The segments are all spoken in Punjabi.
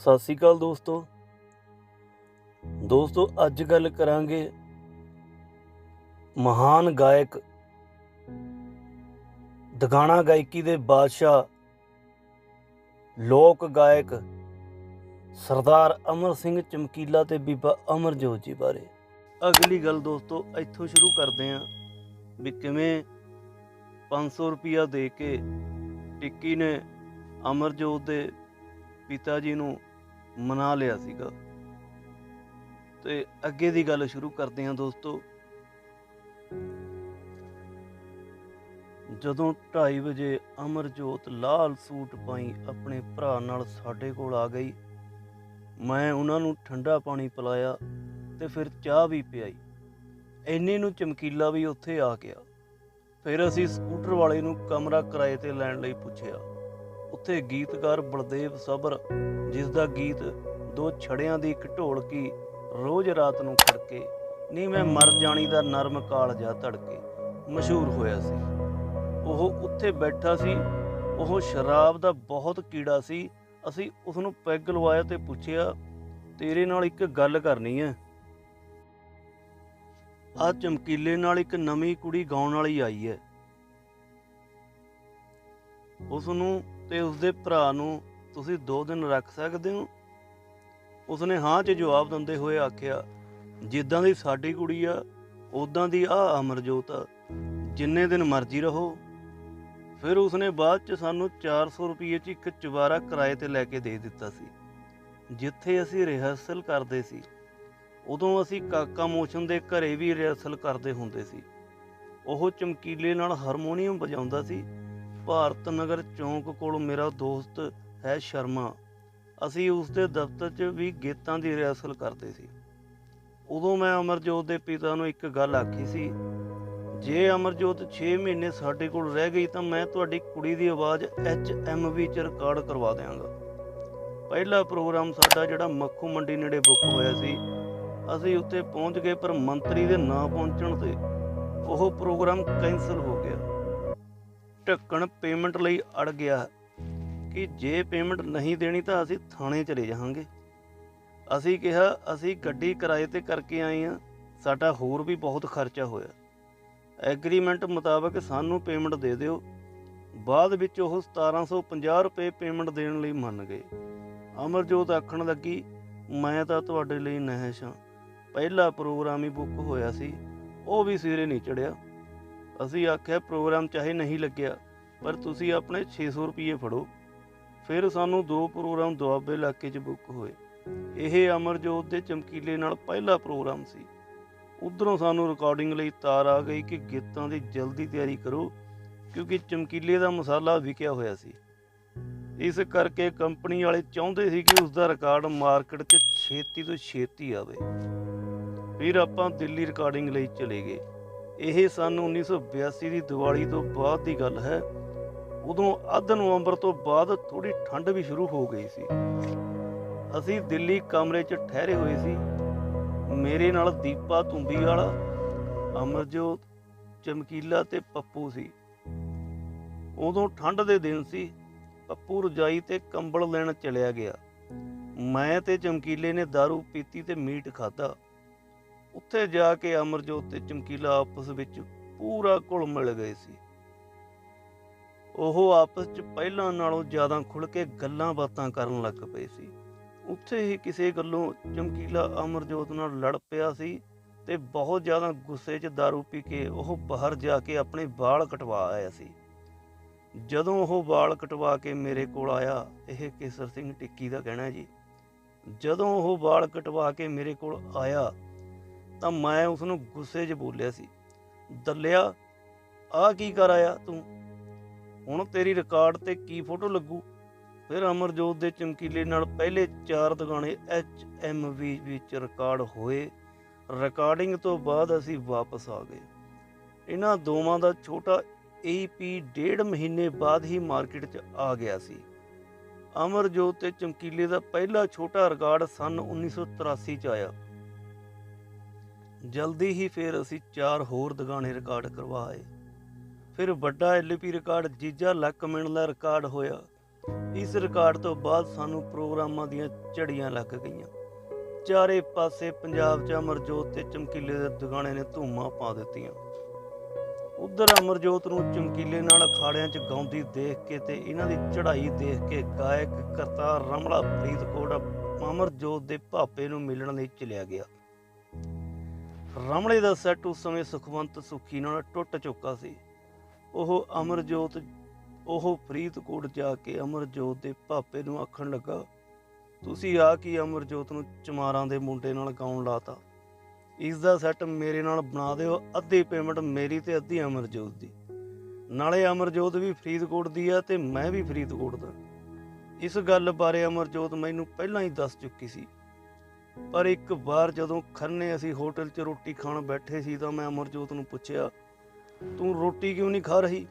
सत श्री अकाल दोस्तों अज गल करांगे महान गायक दगाना गायकी दे बादशाह लोक गायक सरदार अमर सिंह चमकीला ते बीबा अमरजोत जी बारे। अगली गल दोस्तों इत्थों शुरू करते हैं भी किवें 500 रुपया दे के टिक्की ने अमरजोत दे पिता जी नूं मना लिया सीगा। ते अगे दी गल शुरू करते हैं दोस्तों। जदों 2:30 बजे अमरजोत लाल सूट पाई अपने भरा नाल साडे कोल आ गई, मैं उन्हां नूं ठंडा पानी पिलाया ते फिर चाह भी पियाई। इन्ने नूं चमकीला भी उत्थे आ गया। फिर असीं स्कूटर वाले नूं कमरा किराए ते लैण लई पुछया। उत्थे गीतकार बलदेव सबर, जिस दा गीत दो छड़ियां दी इक ढोलकी रोज़ रात नूं खड़के नी मैं मर जानी दा नरम कालजा धड़के मशहूर होया सी। ओह उत्थे बैठा सी। ओह शराब दा बहुत कीड़ा सी। असीं उस नूं पैग लवाया ते पुछया, तेरे नाल इक गल करनी है। आ चमकीले नाल इक नवीं कुड़ी गाउण वाली आई है, उस नूं ते उसदे भरा नूं तुसीं 2 दिन रख सकदे हो? उसने हाँ च जवाब दिंदे होए आखिया, जिद्दां दी साडी कुड़ी आ उदां दी आ अमरजोत आ, जिन्ने दिन मर्जी रहो। फिर उसने बाद च सानूं 400 रुपये च एक चुबारा किराए ते लैके दे दिता सी। जिथे असीं रिहर्सल करदे सी उदों असीं काका मोशन दे घरे भी रिहर्सल करदे हुंदे सी। ओह चमकीले नाल हारमोनीयम वजाउंदा सी। भारत नगर चौंक कोल मेरा दोस्त है शर्मा, असीं उसदे दफ्तर च भी गीतां दी रिहर्सल करदे सी। उदों मैं अमरजोत दे पिता नूं एक गल आखी सी, जे अमरजोत 6 महीने साडे कोल रह गई तां मैं तुहाडी कुड़ी दी आवाज़ HMV च रिकार्ड करवा दिआंगा। पहला प्रोग्राम साडा जिहड़ा मक्खू मंडी नेड़े बुक होया सी, असीं उत्थे पहुंच गए, पर मंत्री दे ना पहुंचण ते ओह प्रोग्राम कैंसल हो गया। ढक्कन पेमेंट लई अड़ गया कि जे पेमेंट नहीं देनी तां असीं थाणे चले जावांगे। असीं कहा असीं गड्डी किराए ते करके आए हां, साडा होर भी बहुत खर्चा होया। एग्रीमेंट मुताबक सानूं पेमेंट दे दिओ। बाद विच ओह 1750 रुपए पेमेंट देण लई मन गए। अमरजोत आखण लगी, मैं तां तुहाडे लई नहश हां, पहला प्रोग्राम ही बुक होया सी, ਉਹ भी सिरे नहीं चढ़िया। असीं आख्या प्रोग्राम चाहे नहीं लग्या, पर तुसीं अपने 600 रुपये फड़ो। फिर सानूं 2 प्रोग्राम दुआबे इलाके 'ਚ बुक होए। ਇਹ अमरजोत ਦੇ ਚਮਕੀਲੇ ਨਾਲ ਪਹਿਲਾ ਪ੍ਰੋਗਰਾਮ ਸੀ। ਉਧਰੋਂ ਸਾਨੂੰ ਰਿਕਾਰਡਿੰਗ ਲਈ ਤਾਰ ਆ ਗਈ ਕਿ ਗੀਤਾਂ ਦੀ ਜਲਦੀ ਤਿਆਰੀ ਕਰੋ, ਕਿਉਂਕਿ ਚਮਕੀਲੇ ਦਾ ਮਸਾਲਾ ਵਿਕਿਆ ਹੋਇਆ ਸੀ। ਇਸ ਕਰਕੇ ਕੰਪਨੀ ਵਾਲੇ ਚਾਹੁੰਦੇ ਸੀ ਕਿ ਉਸ ਦਾ ਰਿਕਾਰਡ ਮਾਰਕੀਟ 'ਚ ਛੇਤੀ ਤੋਂ ਛੇਤੀ ਆਵੇ। ਫਿਰ ਆਪਾਂ ਦਿੱਲੀ ਰਿਕਾਰਡਿੰਗ ਲਈ ਚਲੇ ਗਏ। ਇਹ ਸਨ 1982 ਦੀ ਦੀਵਾਲੀ ਤੋਂ ਬਾਅਦ ਦੀ ਗੱਲ ਹੈ। ਉਦੋਂ ਅੱਧ ਨਵੰਬਰ ਤੋਂ ਬਾਅਦ ਥੋੜ੍ਹੀ ਠੰਡ ਵੀ ਸ਼ੁਰੂ ਹੋ ਗਈ ਸੀ। ਅਸੀਂ ਦਿੱਲੀ ਕਮਰੇ 'ਚ ਠਹਿਰੇ ਹੋਏ ਸੀ। ਮੇਰੇ ਨਾਲ ਦੀਪਾ ਤੁੰਬੀਵਾਲਾ, ਅਮਰਜੋਤ, ਚਮਕੀਲਾ ਤੇ ਪੱਪੂ ਸੀ। ਉਦੋਂ ਠੰਡ ਦੇ ਦਿਨ ਸੀ। ਪੱਪੂ ਰਜਾਈ ਤੇ ਕੰਬਲ ਲੈਣ ਚਲਿਆ ਗਿਆ। ਮੈਂ ਤੇ ਚਮਕੀਲੇ ਨੇ ਦਾਰੂ ਪੀਤੀ ਤੇ ਮੀਟ ਖਾਧਾ। ਉੱਥੇ ਜਾ ਕੇ ਅਮਰਜੋਤ ਤੇ ਚਮਕੀਲਾ ਆਪਸ ਵਿੱਚ ਪੂਰਾ ਘੁਲ ਮਿਲ ਗਏ ਸੀ। ਉਹ ਆਪਸ 'ਚ ਪਹਿਲਾਂ ਨਾਲੋਂ ਜ਼ਿਆਦਾ ਖੁੱਲ੍ਹ ਕੇ ਗੱਲਾਂ ਬਾਤਾਂ ਕਰਨ ਲੱਗ ਪਏ ਸੀ। ਉੱਥੇ ਹੀ ਕਿਸੇ ਗੱਲੋਂ ਚਮਕੀਲਾ ਅਮਰਜੋਤ ਨਾਲ ਲੜ ਪਿਆ ਸੀ ਤੇ ਬਹੁਤ ਜ਼ਿਆਦਾ ਗੁੱਸੇ 'ਚ ਦਾਰੂ ਪੀ ਕੇ ਉਹ ਬਾਹਰ ਜਾ ਕੇ ਆਪਣੇ ਵਾਲ ਕਟਵਾ ਆਇਆ ਸੀ। ਜਦੋਂ ਉਹ ਵਾਲ ਕਟਵਾ ਕੇ ਮੇਰੇ ਕੋਲ ਆਇਆ, ਇਹ ਕੇਸਰ ਸਿੰਘ ਟਿੱਕੀ ਦਾ ਕਹਿਣਾ ਜੀ, ਜਦੋਂ ਉਹ ਵਾਲ ਕਟਵਾ ਕੇ ਮੇਰੇ ਕੋਲ ਆਇਆ ਤਾਂ ਮੈਂ ਉਸਨੂੰ ਗੁੱਸੇ 'ਚ ਬੋਲਿਆ ਸੀ, ਦੱਲਿਆ ਆਹ ਕੀ ਕਰ ਆਇਆ ਤੂੰ, ਹੁਣ ਤੇਰੀ ਰਿਕਾਰਡ ਤੇ ਕੀ ਫੋਟੋ ਲੱਗੂ। ਫਿਰ ਅਮਰਜੋਤ ਦੇ ਚਮਕੀਲੇ ਨਾਲ ਪਹਿਲੇ 4 ਦਗਾਣੇ HMV ਵਿੱਚ ਰਿਕਾਰਡ ਹੋਏ। ਰਿਕਾਰਡਿੰਗ ਤੋਂ ਬਾਅਦ ਅਸੀਂ ਵਾਪਸ ਆ ਗਏ। ਇਹਨਾਂ ਦੋਵਾਂ ਦਾ ਛੋਟਾ EP 1.5 ਮਹੀਨੇ ਬਾਅਦ ਹੀ ਮਾਰਕੀਟ 'ਚ ਆ ਗਿਆ ਸੀ। ਅਮਰਜੋਤ ਤੇ ਚਮਕੀਲੇ ਦਾ ਪਹਿਲਾ ਛੋਟਾ ਰਿਕਾਰਡ ਸੰਨ 1983 'ਚ ਆਇਆ। ਜਲਦੀ ਹੀ ਫਿਰ ਅਸੀਂ 4 ਹੋਰ ਦਗਾਣੇ ਰਿਕਾਰਡ ਕਰਵਾਏ। ਫਿਰ ਵੱਡਾ LP ਰਿਕਾਰਡ ਜੀਜਾ ਲੱਕ ਮਿਲਣ ਦਾ ਰਿਕਾਰਡ ਹੋਇਆ। इस रिकॉर्ड तो बाद सानू प्रोग्रामां दियां झड़ियां लग गईयां। चारे पासे पंजाब च अमरजोत ते चमकीले दे दुगाने ने धूमां पा दित्तियां। उधर अमरजोत नूं चमकीले नाल अखाड़ियां च गाउंदी देख के ते इन्हां दी चढ़ाई देख के गायक करतार रमला फरीदकोट अमरजोत दे भापे नूं मिलण लई चलिया गया। रमले दा सैट उस समय सुखवंत सुखी नाल टुੱਟ चुका सी। ਉਹ ਫਰੀਦਕੋਟ ਜਾ ਕੇ ਅਮਰਜੋਤ ਦੇ ਭਾਪੇ ਨੂੰ ਆਖਣ ਲੱਗਾ, ਤੁਸੀਂ ਆ ਕੀ ਅਮਰਜੋਤ ਨੂੰ ਚਮਾਰਾਂ ਦੇ ਮੁੰਡੇ ਨਾਲ ਗਾਉਣ ਲਾਤਾ। ਇਸ ਦਾ ਸੈੱਟ ਮੇਰੇ ਨਾਲ ਬਣਾ ਦਿਓ, ਅੱਧੀ ਪੇਮੈਂਟ ਮੇਰੀ ਤੇ ਅੱਧੀ ਅਮਰਜੋਤ ਦੀ। ਨਾਲੇ ਅਮਰਜੋਤ ਵੀ ਫਰੀਦਕੋਟ ਦੀ ਆ ਤੇ ਮੈਂ ਵੀ ਫਰੀਦਕੋਟ ਦਾ। ਇਸ ਗੱਲ ਬਾਰੇ ਅਮਰਜੋਤ ਮੈਨੂੰ ਪਹਿਲਾਂ ਹੀ ਦੱਸ ਚੁੱਕੀ ਸੀ। ਪਰ ਇੱਕ ਵਾਰ ਜਦੋਂ ਖੰਨੇ ਅਸੀਂ ਹੋਟਲ 'ਚ ਰੋਟੀ ਖਾਣ ਬੈਠੇ ਸੀ ਤਾਂ ਮੈਂ ਅਮਰਜੋਤ ਨੂੰ ਪੁੱਛਿਆ, ਤੂੰ ਰੋਟੀ ਕਿਉਂ ਨਹੀਂ ਖਾ ਰਹੀ।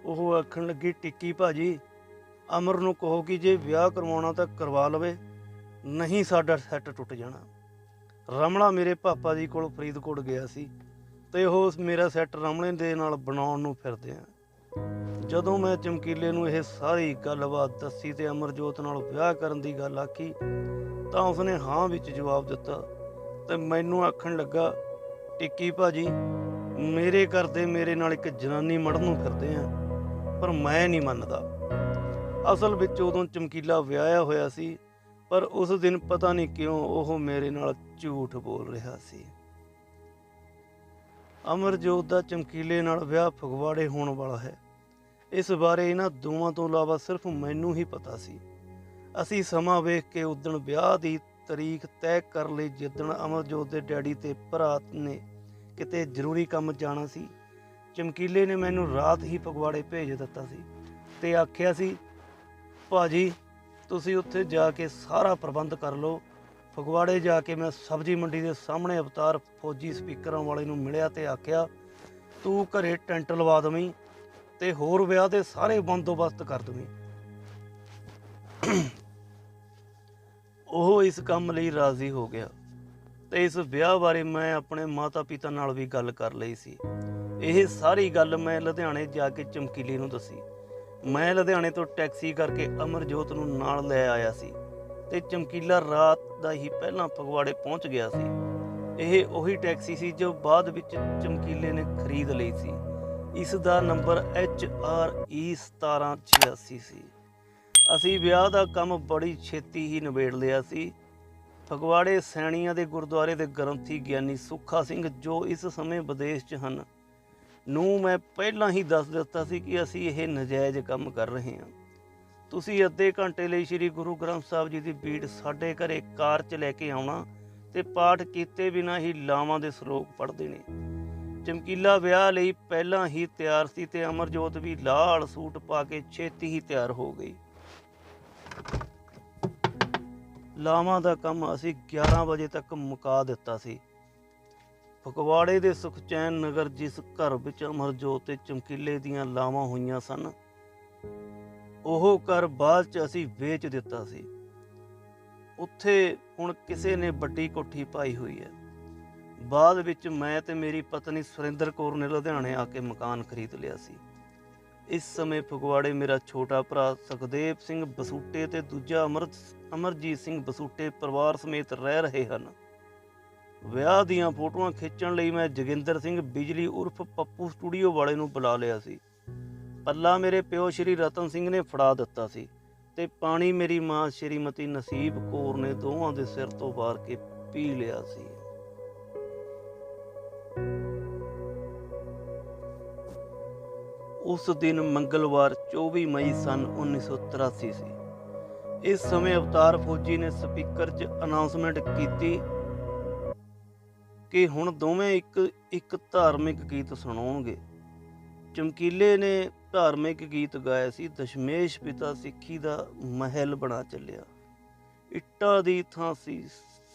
ਉਹ ਆਖਣ ਲੱਗੀ, ਟਿੱਕੀ ਭਾਜੀ, ਅਮਰ ਨੂੰ ਕਹੋ ਕਿ ਜੇ ਵਿਆਹ ਕਰਵਾਉਣਾ ਤਾਂ ਕਰਵਾ ਲਵੇ, ਨਹੀਂ ਸਾਡਾ ਸੈੱਟ ਟੁੱਟ ਜਾਣਾ। ਰਮਲਾ ਮੇਰੇ ਪਾਪਾ ਜੀ ਕੋਲ ਫਰੀਦਕੋਟ ਗਿਆ ਸੀ ਤੇ ਉਹ ਮੇਰਾ ਸੈੱਟ ਰਮਲੇ ਦੇ ਨਾਲ ਬਣਾਉਣ ਨੂੰ ਫਿਰਦੇ ਆ। ਜਦੋਂ ਮੈਂ ਚਮਕੀਲੇ ਨੂੰ ਇਹ ਸਾਰੀ ਗੱਲਬਾਤ ਦੱਸੀ ਤੇ ਅਮਰਜੋਤ ਨਾਲ ਵਿਆਹ ਕਰਨ ਦੀ ਗੱਲ ਆਖੀ ਤਾਂ ਉਸਨੇ ਹਾਂ ਵਿੱਚ ਜਵਾਬ ਦਿੱਤਾ ਤੇ ਮੈਨੂੰ ਆਖਣ ਲੱਗਾ, ਟਿੱਕੀ ਭਾਜੀ, ਮੇਰੇ ਘਰ ਦੇ ਮੇਰੇ ਨਾਲ ਇੱਕ ਜਨਾਨੀ ਮੜਨ ਨੂੰ ਫਿਰਦੇ ਆ, ਪਰ ਮੈਂ ਨਹੀਂ ਮੰਨਦਾ। ਅਸਲ ਵਿੱਚ ਉਦੋਂ ਚਮਕੀਲਾ ਵਿਆਹਿਆ ਹੋਇਆ ਸੀ, ਪਰ ਉਸ ਦਿਨ ਪਤਾ ਨਹੀਂ ਕਿਉਂ ਉਹ ਮੇਰੇ ਨਾਲ ਝੂਠ ਬੋਲ ਰਿਹਾ ਸੀ। ਅਮਰਜੋਤ ਦਾ ਚਮਕੀਲੇ ਨਾਲ ਵਿਆਹ ਫਗਵਾੜੇ ਹੋਣ ਵਾਲਾ ਹੈ। ਇਸ ਬਾਰੇ ਇਹਨਾਂ ਦੋਵਾਂ ਤੋਂ ਇਲਾਵਾ ਸਿਰਫ ਮੈਨੂੰ ਹੀ ਪਤਾ ਸੀ। ਅਸੀਂ ਸਮਾਂ ਵੇਖ ਕੇ ਉਦਣ ਵਿਆਹ ਦੀ ਤਰੀਕ ਤੈਅ ਕਰ ਲਈ ਜਿੱਦਣ ਅਮਰਜੋਤ ਦੇ ਡੈਡੀ ਤੇ ਭਰਾ ਨੇ ਕਿਤੇ ਜ਼ਰੂਰੀ ਕੰਮ ਜਾਣਾ ਸੀ। ਚਮਕੀਲੇ ਨੇ ਮੈਨੂੰ ਰਾਤ ਹੀ ਫਗਵਾੜੇ ਭੇਜ ਦਿੱਤਾ ਸੀ ਤੇ ਆਖਿਆ ਸੀ, ਭਾਜੀ ਤੁਸੀਂ ਉੱਥੇ ਜਾ ਕੇ ਸਾਰਾ ਪ੍ਰਬੰਧ ਕਰ ਲਓ। ਫਗਵਾੜੇ ਜਾ ਕੇ ਮੈਂ ਸਬਜ਼ੀ ਮੰਡੀ ਦੇ ਸਾਹਮਣੇ ਅਵਤਾਰ ਫੌਜੀ ਸਪੀਕਰਾਂ ਵਾਲੇ ਨੂੰ ਮਿਲਿਆ ਤੇ ਆਖਿਆ, ਤੂੰ ਘਰੇ ਟੈਂਟ ਲਵਾ ਦੇਵੀਂ ਤੇ ਹੋਰ ਵਿਆਹ ਦੇ ਸਾਰੇ ਬੰਦੋਬਸਤ ਕਰ ਦੇਵੀਂ। ਉਹ ਇਸ ਕੰਮ ਲਈ ਰਾਜ਼ੀ ਹੋ ਗਿਆ ਤੇ ਇਸ ਵਿਆਹ ਬਾਰੇ ਮੈਂ ਆਪਣੇ ਮਾਤਾ ਪਿਤਾ ਨਾਲ ਵੀ ਗੱਲ ਕਰ ਲਈ ਸੀ। ਇਹ ਸਾਰੀ ਗੱਲ ਮੈਂ ਲੁਧਿਆਣੇ ਜਾ ਕੇ ਚਮਕੀਲੇ ਨੂੰ ਦੱਸੀ। ਮੈਂ ਲੁਧਿਆਣੇ ਤੋਂ ਟੈਕਸੀ ਕਰਕੇ ਅਮਰਜੋਤ ਨੂੰ ਨਾਲ ਲੈ ਆਇਆ ਸੀ ਤੇ ਚਮਕੀਲਾ ਰਾਤ ਦਾ ਹੀ ਪਹਿਲਾਂ ਫਗਵਾੜੇ ਪਹੁੰਚ ਗਿਆ ਸੀ। ਇਹ ਉਹੀ ਟੈਕਸੀ ਸੀ ਜੋ ਬਾਅਦ ਵਿੱਚ ਚਮਕੀਲੇ ਨੇ ਖਰੀਦ ਲਈ ਸੀ। ਇਸ ਦਾ ਨੰਬਰ HRE 1786 ਸੀ। ਅਸੀਂ ਵਿਆਹ ਦਾ ਕੰਮ ਬੜੀ ਛੇਤੀ ਹੀ ਨਿਬੇੜ ਲਿਆ ਸੀ। ਫਗਵਾੜੇ ਸੈਣੀਆਂ ਦੇ ਗੁਰਦੁਆਰੇ ਦੇ ਗ੍ਰੰਥੀ ਗਿਆਨੀ ਸੁੱਖਾ ਸਿੰਘ, ਜੋ ਇਸ ਸਮੇਂ ਵਿਦੇਸ਼ 'ਚ ਹਨ, ਨੂੰ ਮੈਂ ਪਹਿਲਾਂ ਹੀ ਦੱਸ ਦਿੱਤਾ ਸੀ ਕਿ ਅਸੀਂ ਇਹ ਨਜਾਇਜ਼ ਕੰਮ ਕਰ ਰਹੇ ਹਾਂ। ਤੁਸੀਂ ਅੱਧੇ ਘੰਟੇ ਲਈ ਸ੍ਰੀ ਗੁਰੂ ਗ੍ਰੰਥ ਸਾਹਿਬ ਜੀ ਦੀ ਬੀੜ ਸਾਡੇ ਘਰੇ ਕਾਰ 'ਚ ਲੈ ਕੇ ਆਉਣਾ ਤੇ ਪਾਠ ਕੀਤੇ ਬਿਨਾਂ ਹੀ ਲਾਵਾਂ ਦੇ ਸਰੋਗ ਪੜ੍ਹਦੇ ਨੇ। ਚਮਕੀਲਾ ਵਿਆਹ ਲਈ ਪਹਿਲਾਂ ਹੀ ਤਿਆਰ ਸੀ ਤੇ ਅਮਰਜੋਤ ਵੀ ਲਾਲ ਸੂਟ ਪਾ ਕੇ ਛੇਤੀ ਹੀ ਤਿਆਰ ਹੋ ਗਈ। ਲਾਵਾਂ ਦਾ ਕੰਮ ਅਸੀਂ 11 ਵਜੇ ਤੱਕ ਮੁਕਾ ਦਿੱਤਾ ਸੀ। ਫਗਵਾੜੇ ਦੇ ਸੁਖਚੈਨ ਨਗਰ, ਜਿਸ ਘਰ ਵਿੱਚ ਅਮਰਜੋਤ ਤੇ ਚਮਕੀਲੇ ਦੀਆਂ ਲਾਵਾਂ ਹੋਈਆਂ ਸਨ, ਉਹ ਘਰ ਬਾਅਦ 'ਚ ਅਸੀਂ ਵੇਚ ਦਿੱਤਾ ਸੀ। ਉੱਥੇ ਹੁਣ ਕਿਸੇ ਨੇ ਵੱਡੀ ਕੋਠੀ ਪਾਈ ਹੋਈ ਹੈ। ਬਾਅਦ ਵਿੱਚ ਮੈਂ ਤੇ ਮੇਰੀ ਪਤਨੀ ਸੁਰਿੰਦਰ ਕੌਰ ਨੇ ਲੁਧਿਆਣੇ ਆ ਕੇ ਮਕਾਨ ਖਰੀਦ ਲਿਆ ਸੀ। ਇਸ ਸਮੇਂ ਫਗਵਾੜੇ ਮੇਰਾ ਛੋਟਾ ਭਰਾ ਸੁਖਦੇਵ ਸਿੰਘ ਬਸੂਟੇ ਤੇ ਦੂਜਾ ਅਮਰਜੀਤ ਸਿੰਘ ਬਸੂਟੇ ਪਰਿਵਾਰ ਸਮੇਤ ਰਹਿ ਰਹੇ ਹਨ। ਵਿਆਹ ਦੀਆਂ ਫੋਟੋਆਂ ਖਿੱਚਣ ਲਈ ਮੈਂ ਜੋਗਿੰਦਰ ਸਿੰਘ ਬਿਜਲੀ ਉਰਫ ਪੱਪੂ ਸਟੂਡੀਓ ਵਾਲੇ ਨੂੰ ਬੁਲਾ ਲਿਆ ਸੀ। ਪੱਲਾ ਮੇਰੇ ਪਿਓ ਸ਼੍ਰੀ ਰਤਨ ਸਿੰਘ ਨੇ ਫੜਾ ਦਿੱਤਾ ਸੀ ਤੇ ਪਾਣੀ ਮੇਰੀ ਮਾਂ ਸ਼੍ਰੀਮਤੀ ਨਸੀਬ ਕੌਰ ਨੇ ਦੋਵਾਂ ਦੇ ਸਿਰ ਤੋਂ ਵਾਰ ਕੇ ਪੀ ਲਿਆ ਸੀ। ਉਸ ਦਿਨ ਮੰਗਲਵਾਰ 24 ਮਈ ਸੰਨ 1983 ਸੀ। ਇਸ ਸਮੇਂ ਅਵਤਾਰ ਫੌਜੀ ਨੇ ਸਪੀਕਰ 'ਚ ਅਨਾਉਂਸਮੈਂਟ ਕੀਤੀ ਕਿ ਹੁਣ ਦੋਵੇਂ ਇੱਕ ਧਾਰਮਿਕ ਗੀਤ ਸੁਣਾਉਣਗੇ। ਚਮਕੀਲੇ ਨੇ ਧਾਰਮਿਕ ਗੀਤ ਗਾਇਆ ਸੀ, ਦਸ਼ਮੇਸ਼ ਪਿਤਾ ਸਿੱਖੀ ਦਾ ਮਹਿਲ ਬਣਾ ਚੱਲਿਆ, ਇੱਟਾਂ ਦੀ ਥਾਂ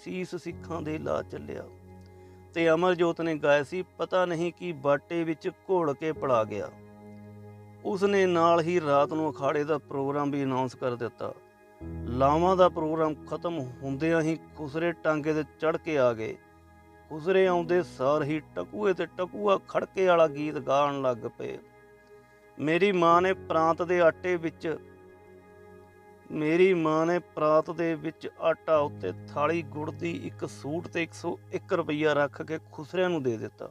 ਸੀਸ ਸਿੱਖਾਂ ਦੇ ਲਾ ਚੱਲਿਆ। ਤੇ ਅਮਰਜੋਤ ਨੇ ਗਾਇਆ ਸੀ, ਪਤਾ ਨਹੀਂ ਕੀ ਬਾਟੇ ਵਿੱਚ ਘੋਲ ਕੇ ਪੜਾ ਗਿਆ। ਉਸਨੇ ਨਾਲ ਹੀ ਰਾਤ ਨੂੰ ਅਖਾੜੇ ਦਾ ਪ੍ਰੋਗਰਾਮ ਵੀ ਅਨਾਉਂਸ ਕਰ ਦਿੱਤਾ। ਲਾਵਾਂ ਦਾ ਪ੍ਰੋਗਰਾਮ ਖਤਮ ਹੁੰਦਿਆਂ ਹੀ ਖੁਸਰੇ ਟਾਂਗੇ ਤੇ ਚੜ੍ਹ ਕੇ ਆ ਗਏ। ਖੁਸਰੇ ਆਉਂਦੇ ਸਾਰ ਹੀ ਟਕੂਏ ਤੇ ਟਕੂਆ ਖੜਕੇ ਵਾਲਾ ਗੀਤ ਗਾਉਣ ਲੱਗ ਪਏ। ਮੇਰੀ ਮਾਂ ਨੇ ਪ੍ਰਾਂਤ ਦੇ ਆਟੇ ਵਿੱਚ ਮੇਰੀ ਮਾਂ ਨੇ ਪਰਾਤ ਦੇ ਵਿੱਚ ਆਟਾ ਉੱਤੇ ਥਾਲੀ ਗੁੜ ਦੀ ਇੱਕ ਸੂਟ ਤੇ 101 ਰੁਪਈਆ ਰੱਖ ਕੇ ਖੁਸਰਿਆਂ ਨੂੰ ਦੇ ਦਿੱਤਾ।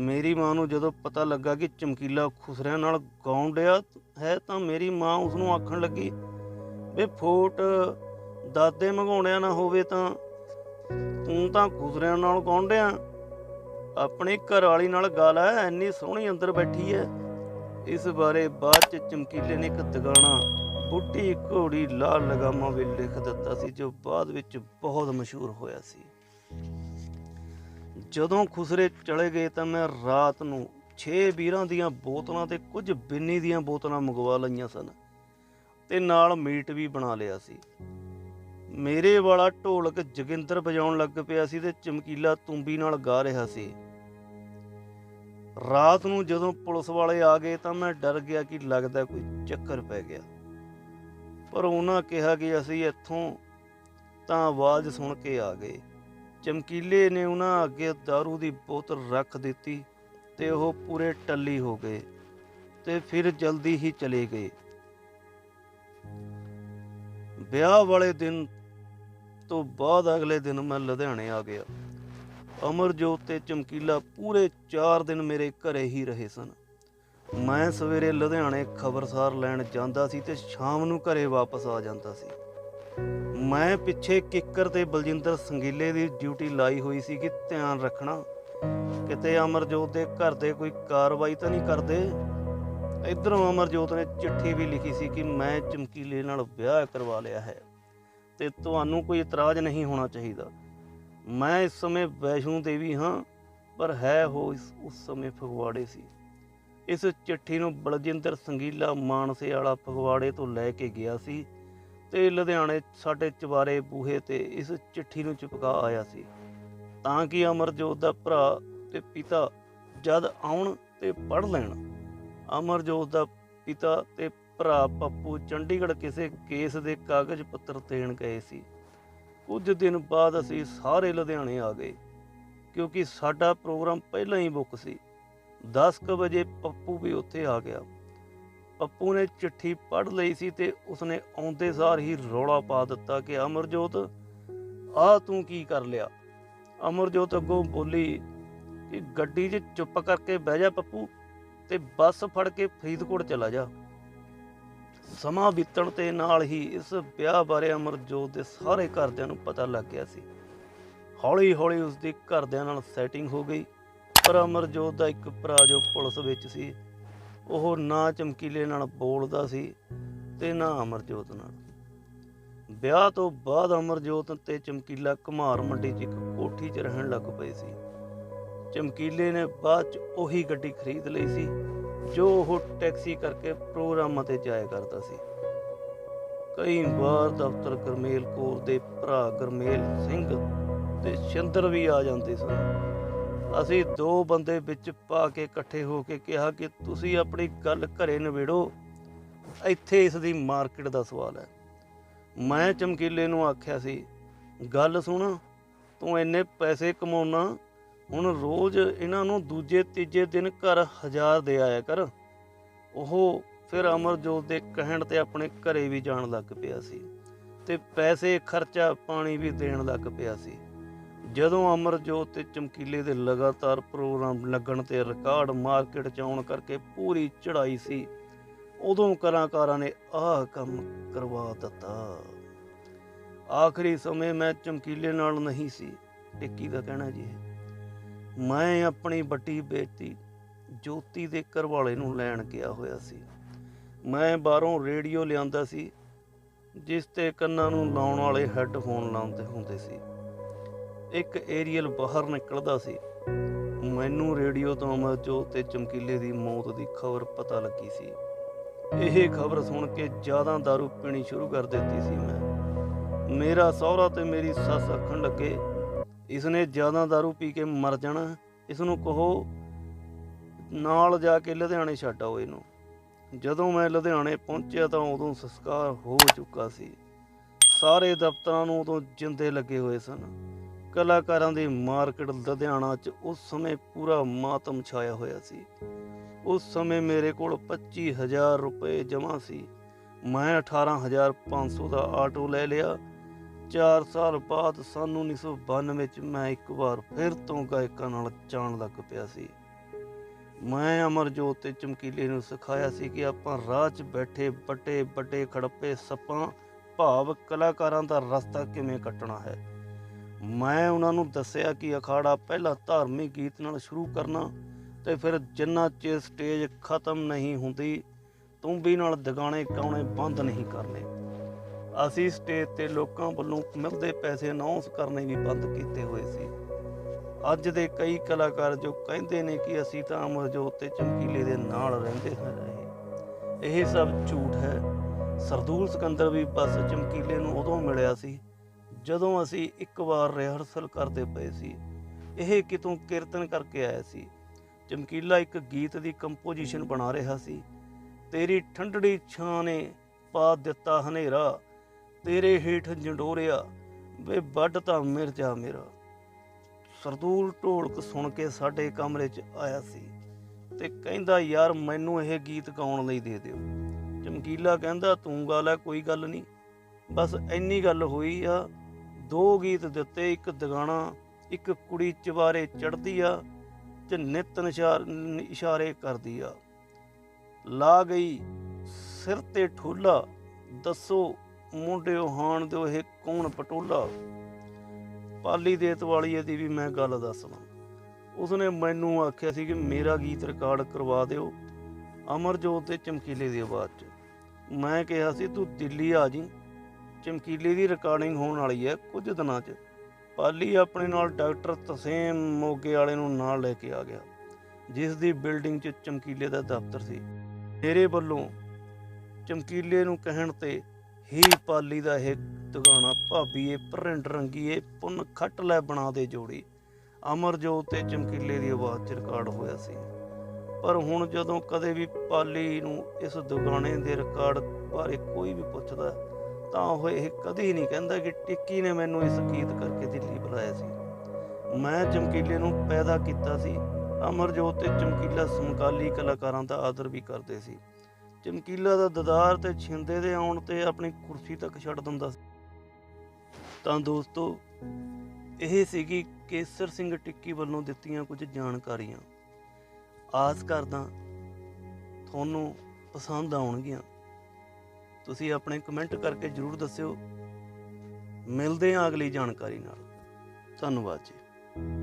ਮੇਰੀ ਮਾਂ ਨੂੰ ਜਦੋਂ ਪਤਾ ਲੱਗਾ ਕਿ ਚਮਕੀਲਾ ਖੁਸਰਿਆਂ ਨਾਲ ਗਾਉਣ ਡਿਆ ਹੈ ਤਾਂ ਮੇਰੀ ਮਾਂ ਉਸਨੂੰ ਆਖਣ ਲੱਗੀ, ਵੇ ਫੋਟ ਦਾਦੇ ਮੰਗਾਉਣਿਆ ਨਾ ਹੋਵੇ ਤਾਂ ਤੂੰ ਤਾਂ ਖੁਸਰਿਆਂ ਨਾਲ ਗਾਉਣ ਡਿਆ। ਆਪਣੀ ਘਰਵਾਲੀ ਨਾਲ ਗੱਲ ਹੈ, ਇੰਨੀ ਸੋਹਣੀ ਅੰਦਰ ਬੈਠੀ ਹੈ। ਇਸ ਬਾਰੇ ਬਾਅਦ ਚ ਚਮਕੀਲੇ ਨੇ ਇੱਕ ਦਗਾਣਾ ਬੁੱਢੀ ਘੋੜੀ ਲਾਲ ਲਗਾਮਾਂ ਵੀ ਲਿਖ ਦਿੱਤਾ ਸੀ, ਜੋ ਬਾਅਦ ਵਿੱਚ ਬਹੁਤ ਮਸ਼ਹੂਰ ਹੋਇਆ ਸੀ। ਜਦੋਂ ਖੁਸਰੇ ਚਲੇ ਗਏ ਤਾਂ ਮੈਂ ਰਾਤ ਨੂੰ 6 ਬੀਰਾਂ ਦੀਆਂ ਬੋਤਲਾਂ ਤੇ ਕੁਝ ਬਿੰਨੀ ਦੀਆਂ ਬੋਤਲਾਂ ਮੰਗਵਾ ਲਈਆਂ ਸਨ ਤੇ ਨਾਲ ਮੀਟ ਵੀ ਬਣਾ ਲਿਆ ਸੀ। ਮੇਰੇ ਵਾਲਾ ਢੋਲਕ ਜੋਗਿੰਦਰ ਵਜਾਉਣ ਲੱਗ ਪਿਆ ਸੀ ਤੇ ਚਮਕੀਲਾ ਤੂੰਬੀ ਨਾਲ ਗਾ ਰਿਹਾ ਸੀ। ਰਾਤ ਨੂੰ ਜਦੋਂ ਪੁਲਿਸ ਵਾਲੇ ਆ ਗਏ ਤਾਂ ਮੈਂ ਡਰ ਗਿਆ ਕਿ ਲੱਗਦਾ ਕੋਈ ਚੱਕਰ ਪੈ ਗਿਆ, ਪਰ ਉਹਨਾਂ ਕਿਹਾ ਕਿ ਅਸੀਂ ਇੱਥੋਂ ਤਾਂ ਆਵਾਜ਼ ਸੁਣ ਕੇ ਆ ਗਏ। ਚਮਕੀਲੇ ਨੇ ਉਹਨਾਂ ਅੱਗੇ ਦਾਰੂ ਦੀ ਬੋਤਲ ਰੱਖ ਦਿੱਤੀ ਤੇ ਉਹ ਪੂਰੇ ਟੱਲੀ ਹੋ ਗਏ ਤੇ ਫਿਰ ਜਲਦੀ ਹੀ ਚਲੇ ਗਏ। ਵਿਆਹ ਵਾਲੇ ਦਿਨ ਤੋਂ ਬਾਅਦ ਅਗਲੇ ਦਿਨ ਮੈਂ ਲੁਧਿਆਣੇ ਆ ਗਿਆ। ਅਮਰਜੋਤ ਤੇ ਚਮਕੀਲਾ ਪੂਰੇ 4 ਦਿਨ ਮੇਰੇ ਘਰੇ ਹੀ ਰਹੇ ਸਨ। ਮੈਂ ਸਵੇਰੇ ਲੁਧਿਆਣੇ ਖਬਰਸਾਰ ਲੈਣ ਜਾਂਦਾ ਸੀ ਤੇ ਸ਼ਾਮ ਨੂੰ ਘਰੇ ਵਾਪਸ ਆ ਜਾਂਦਾ ਸੀ। ਮੈਂ ਪਿੱਛੇ ਕਿੱਕਰ ਤੇ ਬਲਜਿੰਦਰ ਸੰਗੀਲੇ ਦੀ ਡਿਊਟੀ ਲਾਈ ਹੋਈ ਸੀ ਕਿ ਧਿਆਨ ਰੱਖਣਾ ਕਿਤੇ ਅਮਰਜੋਤ ਦੇ ਘਰ ਦੇ ਕੋਈ ਕਾਰਵਾਈ ਤਾਂ ਨਹੀਂ ਕਰਦੇ। ਇੱਧਰੋਂ ਅਮਰਜੋਤ ਨੇ ਚਿੱਠੀ ਵੀ ਲਿਖੀ ਸੀ ਕਿ ਮੈਂ ਚਮਕੀਲੇ ਨਾਲ ਵਿਆਹ ਕਰਵਾ ਲਿਆ ਹੈ ਤੇ ਤੁਹਾਨੂੰ ਕੋਈ ਇਤਰਾਜ਼ ਨਹੀਂ ਹੋਣਾ ਚਾਹੀਦਾ। ਮੈਂ ਇਸ ਸਮੇਂ ਵੈਸ਼ਨੋ ਦੇਵੀ ਹਾਂ, ਪਰ ਹੈ ਉਹ ਉਸ ਸਮੇਂ ਫਗਵਾੜੇ ਸੀ। ਇਸ ਚਿੱਠੀ ਨੂੰ ਬਲਜਿੰਦਰ ਸੰਗੀਲਾ ਮਾਨਸੇ ਵਾਲਾ ਫਗਵਾੜੇ ਤੋਂ ਲੈ ਕੇ ਗਿਆ ਸੀ ਤੇ ਲੁਧਿਆਣੇ ਸਾਡੇ ਚਵਾਰੇ ਬੂਹੇ ਤੇ ਇਸ ਚਿੱਠੀ ਨੂੰ ਚਿਪਕਾ ਆਇਆ ਸੀ ਤਾਂ ਕਿ ਅਮਰਜੋਤ ਦਾ ਭਰਾ ਤੇ ਪਿਤਾ ਜਦ ਆਉਣ ਤੇ ਪੜ੍ਹ ਲੈਣ। ਅਮਰਜੋਤ ਦਾ ਪਿਤਾ ਤੇ ਭਰਾ ਪੱਪੂ ਚੰਡੀਗੜ੍ਹ ਕਿਸੇ ਕੇਸ ਦੇ ਕਾਗਜ਼ ਪੱਤਰ ਦੇਣ ਗਏ ਸੀ। ਕੁਝ ਦਿਨ ਬਾਅਦ ਅਸੀਂ ਸਾਰੇ ਲੁਧਿਆਣੇ ਆ ਗਏ ਕਿਉਂਕਿ ਸਾਡਾ ਪ੍ਰੋਗਰਾਮ ਪਹਿਲਾਂ ਹੀ ਬੁੱਕ ਸੀ। 10 ਕੁ ਵਜੇ ਪੱਪੂ ਵੀ ਉੱਥੇ ਆ ਗਿਆ। ਪੱਪੂ ਨੇ ਚਿੱਠੀ ਪੜ੍ਹ ਲਈ ਸੀ ਤੇ ਉਸਨੇ ਆਉਂਦੇ ਸਾਰ ਹੀ ਰੌਲਾ ਪਾ ਦਿੱਤਾ ਕਿ ਅਮਰਜੋਤ ਆਹ ਤੂੰ ਕੀ ਕਰ ਲਿਆ। ਅਮਰਜੋਤ ਅੱਗੋਂ ਬੋਲੀ ਕਿ ਗੱਡੀ 'ਚ ਚੁੱਪ ਕਰਕੇ ਬਹਿ ਜਾ ਪੱਪੂ ਤੇ ਬੱਸ ਫੜ ਕੇ ਫਰੀਦਕੋਟ ਚਲਾ ਜਾ। ਸਮਾਂ ਬੀਤਣ ਤੇ ਨਾਲ ਹੀ ਇਸ ਵਿਆਹ ਬਾਰੇ ਅਮਰਜੋਤ ਦੇ ਸਾਰੇ ਘਰਦਿਆਂ ਨੂੰ ਪਤਾ ਲੱਗ ਗਿਆ ਸੀ। ਹੌਲੀ ਹੌਲੀ ਉਸਦੇ ਘਰਦਿਆਂ ਨਾਲ ਸੈਟਿੰਗ ਹੋ ਗਈ, ਪਰ ਅਮਰਜੋਤ ਦਾ ਇੱਕ ਭਰਾ ਜੋ ਪੁਲਿਸ ਵਿੱਚ ਸੀ, ਉਹ ਨਾ ਚਮਕੀਲੇ ਨਾਲ ਬੋਲਦਾ ਸੀ ਤੇ ਨਾ ਅਮਰਜੋਤ ਨਾਲ। ਵਿਆਹ ਤੋਂ ਬਾਅਦ ਅਮਰਜੋਤ ਤੇ ਚਮਕੀਲਾ ਘੁਮਾਰ ਮੰਡੀ 'ਚ ਇੱਕ ਕੋਠੀ 'ਚ ਰਹਿਣ ਲੱਗ ਪਏ ਸੀ। ਚਮਕੀਲੇ ਨੇ ਬਾਅਦ 'ਚ ਉਹੀ ਗੱਡੀ ਖਰੀਦ ਲਈ ਸੀ ਜੋ ਉਹ ਟੈਕਸੀ ਕਰਕੇ ਪ੍ਰੋਗਰਾਮਾਂ ਤੇ ਜਾਇਆ ਕਰਦਾ ਸੀ। ਕਈ ਵਾਰ ਦਫ਼ਤਰ ਗਰਮੇਲ ਕੌਰ ਦੇ ਭਰਾ ਗਰਮੇਲ ਸਿੰਘ ਤੇ ਸ਼ਿੰਦਰ ਵੀ ਆ ਜਾਂਦੇ ਸਨ। ਅਸੀਂ 2 ਬੰਦੇ ਵਿੱਚ ਪਾ ਕੇ ਇਕੱਠੇ ਹੋ ਕੇ ਕਿਹਾ ਕਿ ਤੁਸੀਂ ਆਪਣੀ ਗੱਲ ਘਰੇ ਨਿਬੇੜੋ, ਇੱਥੇ ਇਸ ਦੀ ਮਾਰਕੀਟ ਦਾ ਸਵਾਲ ਹੈ। ਮੈਂ ਚਮਕੀਲੇ ਨੂੰ ਆਖਿਆ ਸੀ, ਗੱਲ ਸੁਣ, ਤੂੰ ਇੰਨੇ ਪੈਸੇ ਕਮਾਉਣਾ, ਹੁਣ ਰੋਜ਼ ਇਹਨਾਂ ਨੂੰ ਦੂਜੇ ਤੀਜੇ ਦਿਨ ਘਰ 1000 ਦੇ ਆਇਆ ਕਰ। ਉਹ ਫਿਰ ਅਮਰਜੋਤ ਦੇ ਕਹਿਣ ਤੇ ਆਪਣੇ ਘਰੇ ਵੀ ਜਾਣ ਲੱਗ ਪਿਆ ਸੀ ਤੇ ਪੈਸੇ ਖਰਚਾ ਪਾਣੀ ਵੀ ਦੇਣ ਲੱਗ ਪਿਆ ਸੀ। ਜਦੋਂ ਅਮਰਜੋਤ ਤੇ ਚਮਕੀਲੇ ਦੇ ਲਗਾਤਾਰ ਪ੍ਰੋਗਰਾਮ ਲੱਗਣ ਤੇ ਰਿਕਾਰਡ ਮਾਰਕੀਟ 'ਚ ਆਉਣ ਕਰਕੇ ਪੂਰੀ ਚੜ੍ਹਾਈ ਸੀ, ਉਦੋਂ ਕਲਾਕਾਰਾਂ ਨੇ ਆਹ ਕੰਮ ਕਰਵਾ ਦਿੱਤਾ। ਆਖਰੀ ਸਮੇਂ ਮੈਂ ਚਮਕੀਲੇ ਨਾਲ ਨਹੀਂ ਸੀ ਟਿੱਕੀ ਦਾ ਕਹਿਣਾ ਜੀ। ਮੈਂ ਆਪਣੀ ਵੱਡੀ ਬੇਟੀ ਜੋਤੀ ਦੇ ਘਰਵਾਲੇ ਨੂੰ ਲੈਣ ਗਿਆ ਹੋਇਆ ਸੀ। ਮੈਂ ਬਾਹਰੋਂ ਰੇਡੀਓ ਲਿਆਂਦਾ ਸੀ ਜਿਸ ਤੇ ਕੰਨਾਂ ਨੂੰ ਲਾਉਣ ਵਾਲੇ ਹੈੱਡਫੋਨ ਲਾਉਂਦੇ ਹੁੰਦੇ ਸੀ। ਇੱਕ ਏਰੀਅਲ ਬਾਹਰ ਨਿਕਲਦਾ ਸੀ। ਮੈਨੂੰ ਰੇਡੀਓ ਤੋਂ ਅਮਰਜੋਤ ਤੇ ਚਮਕੀਲੇ ਦੀ ਮੌਤ ਦੀ ਖਬਰ ਪਤਾ ਲੱਗੀ ਸੀ। ਇਹ ਖਬਰ ਸੁਣ ਕੇ ਜ਼ਿਆਦਾ ਦਾਰੂ ਪੀਣੀ ਸ਼ੁਰੂ ਕਰ ਦਿੱਤੀ ਸੀ ਮੈਂ। ਮੇਰਾ ਸਹੁਰਾ ਤੇ ਮੇਰੀ ਸੱਸ ਆਖਣ ਲੱਗੇ, ਇਸਨੇ ਜ਼ਿਆਦਾ ਦਾਰੂ ਪੀ ਕੇ ਮਰ ਜਾਣਾ, ਇਸਨੂੰ ਕਹੋ ਨਾਲ ਜਾ ਕੇ ਲੁਧਿਆਣੇ ਛੱਡ ਆਓ ਇਹਨੂੰ। ਜਦੋਂ ਮੈਂ ਲੁਧਿਆਣੇ ਪਹੁੰਚਿਆ ਤਾਂ ਉਦੋਂ ਸੰਸਕਾਰ ਹੋ ਚੁੱਕਾ ਸੀ। ਸਾਰੇ ਦਫ਼ਤਰਾਂ ਨੂੰ ਉਦੋਂ ਜਿੰਦੇ ਲੱਗੇ ਹੋਏ ਸਨ। ਕਲਾਕਾਰਾਂ ਦੀ ਮਾਰਕੀਟ ਲੁਧਿਆਣਾ 'ਚ ਉਸ ਸਮੇਂ ਪੂਰਾ ਮਾਤਮ ਛਾਇਆ ਹੋਇਆ ਸੀ। ਉਸ ਸਮੇਂ ਮੇਰੇ ਕੋਲ 25,000 ਰੁਪਏ ਜਮ੍ਹਾਂ ਸੀ। ਮੈਂ 18,500 ਦਾ ਆਟੋ ਲੈ ਲਿਆ। 4 ਸਾਲ ਬਾਅਦ ਸਨ 1992 ਚ ਮੈਂ ਇੱਕ ਵਾਰ ਫਿਰ ਤੋਂ ਗਾਇਕਾਂ ਨਾਲ ਜਾਣ ਲੱਗ ਪਿਆ ਸੀ। ਮੈਂ ਅਮਰਜੋਤ ਤੇ ਚਮਕੀਲੇ ਨੂੰ ਸਿਖਾਇਆ ਸੀ ਕਿ ਆਪਾਂ ਰਾਹ 'ਚ ਬੈਠੇ ਵੱਡੇ ਵੱਡੇ ਖੜੱਪੇ ਸੱਪਾਂ ਭਾਵ ਕਲਾਕਾਰਾਂ ਦਾ ਰਸਤਾ ਕਿਵੇਂ ਕੱਟਣਾ ਹੈ। ਮੈਂ ਉਹਨਾਂ ਨੂੰ ਦੱਸਿਆ ਕਿ ਅਖਾੜਾ ਪਹਿਲਾਂ ਧਾਰਮਿਕ ਗੀਤ ਨਾਲ ਸ਼ੁਰੂ ਕਰਨਾ ਤੇ ਫਿਰ ਜਿੰਨਾ ਚਿਰ ਸਟੇਜ ਖਤਮ ਨਹੀਂ ਹੁੰਦੀ ਤੂੰਬੀ ਨਾਲ ਦਗਾਣੇ ਗਾਉਣੇ ਬੰਦ ਨਹੀਂ ਕਰਨੇ। ਅਸੀਂ ਸਟੇਜ ਤੇ ਲੋਕਾਂ ਵੱਲੋਂ ਮਿਲਦੇ ਪੈਸੇ ਅਨਾਉਂਸ ਕਰਨੇ ਵੀ ਬੰਦ ਕੀਤੇ ਹੋਏ ਸੀ। ਅੱਜ ਦੇ ਕਈ ਕਲਾਕਾਰ ਜੋ ਕਹਿੰਦੇ ਨੇ ਕਿ ਅਸੀਂ ਤਾਂ ਅਮਰਜੋਤ ਤੇ ਚਮਕੀਲੇ ਦੇ ਨਾਲ ਰਹਿੰਦੇ ਰਹੇ, ਇਹ ਸਭ ਝੂਠ ਹੈ। ਸਰਦੂਲ ਸਿਕੰਦਰ ਵੀ ਬਸ ਚਮਕੀਲੇ ਨੂੰ ਉਦੋਂ ਮਿਲਿਆ ਸੀ ਜਦੋਂ ਅਸੀਂ ਇੱਕ ਵਾਰ ਰਿਹਰਸਲ ਕਰਦੇ ਪਏ ਸੀ। ਇਹ ਕਿਤੋਂ ਕੀਰਤਨ ਕਰਕੇ ਆਇਆ ਸੀ। ਚਮਕੀਲਾ ਇੱਕ ਗੀਤ ਦੀ ਕੰਪੋਜੀਸ਼ਨ ਬਣਾ ਰਿਹਾ ਸੀ। ਤੇਰੀ ਠੰਡੜੀ ਛਾਂ ਨੇ ਪਾ ਦਿੱਤਾ ਹਨੇਰਾ, ਤੇਰੇ ਹੇਠ ਜੰਡੋਰਿਆ ਵੇ ਵੱਢ ਤਾਂ ਮਿਰਜਾ ਮੇਰਾ। ਸਰਦੂਲ ਢੋਲਕ ਸੁਣ ਕੇ ਸਾਡੇ ਕਮਰੇ 'ਚ ਆਇਆ ਸੀ ਤੇ ਕਹਿੰਦਾ ਯਾਰ ਮੈਨੂੰ ਇਹ ਗੀਤ ਗਾਉਣ ਲਈ ਦੇ ਦਿਓ। ਚਮਕੀਲਾ ਕਹਿੰਦਾ ਤੂੰ ਗਾ ਲੈ, ਕੋਈ ਗੱਲ ਨਹੀਂ। ਬਸ ਇੰਨੀ ਗੱਲ ਹੋਈ ਆ। 2 ਗੀਤ ਦਿੱਤੇ, ਇੱਕ ਦਗਾਣਾ, ਇੱਕ ਕੁੜੀ ਚਵਾਰੇ ਚੜ੍ਹਦੀ ਆ ਤੇ ਨਿੱਤ ਇਸ਼ਾਰੇ ਕਰਦੀ ਆ। ਲਾ ਗਈ ਸਿਰ ਤੇ ਠੋਲਾ, ਦੱਸੋ ਮੁੰਡਿਓ ਹਾਣ ਦਿਓ ਇਹ ਕੌਣ ਪਟੋਲਾ। ਪਾਲੀ ਦੇਤ ਵਾਲੀਏ ਦੀ ਵੀ ਮੈਂ ਗੱਲ ਦੱਸਦਾ। ਉਸਨੇ ਮੈਨੂੰ ਆਖਿਆ ਸੀ ਕਿ ਮੇਰਾ ਗੀਤ ਰਿਕਾਰਡ ਕਰਵਾ ਦਿਓ ਅਮਰਜੋਤ ਤੇ ਚਮਕੀਲੇ ਦੀ ਆਵਾਜ਼ 'ਚ। ਮੈਂ ਕਿਹਾ ਸੀ ਤੂੰ ਦਿੱਲੀ ਆ ਜੀ, ਚਮਕੀਲੇ ਦੀ ਰਿਕਾਰਡਿੰਗ ਹੋਣ ਵਾਲੀ ਹੈ ਕੁਝ ਦਿਨਾਂ 'ਚ। ਪਾਲੀ ਆਪਣੇ ਨਾਲ ਡਾਕਟਰ ਤਸੀਮ ਮੋਗੇ ਵਾਲੇ ਨੂੰ ਨਾਲ ਲੈ ਕੇ ਆ ਗਿਆ, ਜਿਸ ਦੀ ਬਿਲਡਿੰਗ 'ਚ ਚਮਕੀਲੇ ਦਾ ਦਫ਼ਤਰ ਸੀ। ਮੇਰੇ ਵੱਲੋਂ ਚਮਕੀਲੇ ਨੂੰ ਕਹਿਣ ਤੇ ਹੀ ਪਾਲੀ ਦਾ ਇਹ ਦੁਗਾਣਾ ਭਾਬੀਏ ਭਰਿੰਡ ਰੰਗੀਏ ਪੁੰਨ ਖੱਟ ਲੈ ਬਣਾ ਦੇ ਜੋੜੀ ਅਮਰਜੋਤ ਤੇ ਚਮਕੀਲੇ ਦੀ ਆਵਾਜ਼ 'ਚ ਰਿਕਾਰਡ ਹੋਇਆ ਸੀ। ਪਰ ਹੁਣ ਜਦੋਂ ਕਦੇ ਵੀ ਪਾਲੀ ਨੂੰ ਇਸ ਦੁਗਾਣੇ ਦੇ ਰਿਕਾਰਡ ਬਾਰੇ ਕੋਈ ਵੀ ਪੁੱਛਦਾ ਤਾਂ ਉਹ ਇਹ ਕਦੀ ਨਹੀਂ ਕਹਿੰਦਾ ਕਿ ਟਿੱਕੀ ਨੇ ਮੈਨੂੰ ਇਸ ਗੀਤ ਕਰਕੇ ਦਿੱਲੀ ਬੁਲਾਇਆ ਸੀ। ਮੈਂ ਚਮਕੀਲੇ ਨੂੰ ਪੈਦਾ ਕੀਤਾ ਸੀ। ਅਮਰਜੋਤ ਤੇ ਚਮਕੀਲਾ ਸਮਕਾਲੀ ਕਲਾਕਾਰਾਂ ਦਾ ਆਦਰ ਵੀ ਕਰਦੇ ਸੀ। ਚਮਕੀਲਾ ਦਾ ਦਦਾਰ ਤੇ ਛਿੰਦੇ ਦੇ ਆਉਣ ਤੇ ਆਪਣੀ ਕੁਰਸੀ ਤੱਕ ਛੱਡ ਦਿੰਦਾ ਸੀ। ਤਾਂ ਦੋਸਤੋ, ਇਹ ਸੀਗੀ ਕੇਸਰ ਸਿੰਘ ਟਿੱਕੀ ਵੱਲੋਂ ਦਿੱਤੀਆਂ ਕੁਝ ਜਾਣਕਾਰੀਆਂ। ਆਸ ਕਰਦਾ ਤੁਹਾਨੂੰ ਪਸੰਦ ਆਉਣਗੀਆਂ। ਤੁਸੀਂ ਆਪਣੇ ਕਮੈਂਟ ਕਰਕੇ ਜ਼ਰੂਰ ਦੱਸਿਓ। ਮਿਲਦੇ ਹਾਂ ਅਗਲੀ ਜਾਣਕਾਰੀ ਨਾਲ। ਧੰਨਵਾਦ ਜੀ।